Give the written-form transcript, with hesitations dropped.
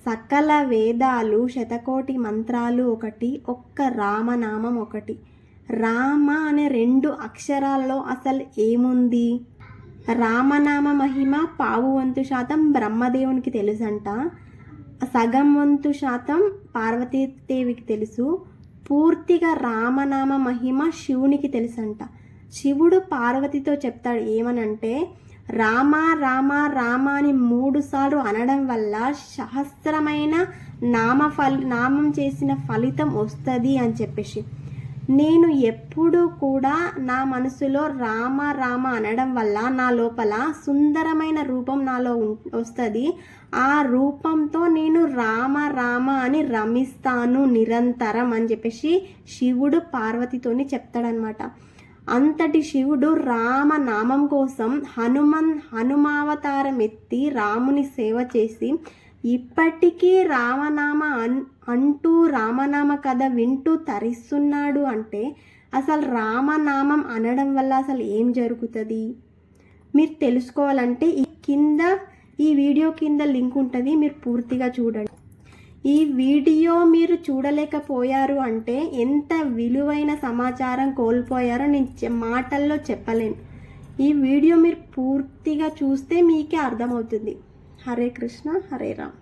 సకల వేదాలు, శతకోటి మంత్రాలు ఒకటి, ఒక్క రామనామం ఒకటి. రామ అనే 2 అక్షరాలలో అసలు ఏముంది? రామనామ మహిమ పావు వంతు శాతం బ్రహ్మదేవునికి తెలుసంట, సగం వంతు శాతం పార్వతీదేవికి తెలుసు. పూర్తిగా రామనామ మహిమ శివునికి తెలుసంట. శివుడు పార్వతితో చెప్తాడు ఏమనంటే, రామ రామ రామ అని 3 సార్లు అనడం వల్ల సహస్రమైన నామం చేసిన ఫలితం వస్తుంది అని చెప్పేసి. నేను ఎప్పుడు కూడా నా మనసులో రామ రామ అనడం వల్ల నా లోపల సుందరమైన రూపం నాలో వస్తుంది. ఆ రూపంతో నేను రామ రామ అని రమిస్తాను నిరంతరం అని చెప్పేసి శివుడు పార్వతితోని చెప్తాడనమాట. అంతటి శివుడు రామనామం కోసం హనుమావతారం ఎత్తి రాముని సేవ చేసి ఇప్పటికీ రామనామ అంటూ రామనామ కథ వింటూ తరిస్తున్నాడు అంటే అసలు రామనామం అనడం వల్ల అసలు ఏం జరుగుతుంది మీరు తెలుసుకోవాలంటే ఈ వీడియో కింద లింక్ ఉంటుంది, మీరు పూర్తిగా చూడండి. ఈ వీడియో మీరు చూడలేకపోయారు అంటే ఎంత విలువైన సమాచారం కోల్పోయారో నేను మాటల్లో చెప్పలేను. ఈ వీడియో మీరు పూర్తిగా చూస్తే మీకే అర్థమవుతుంది. హరే కృష్ణ, హరే రామ్.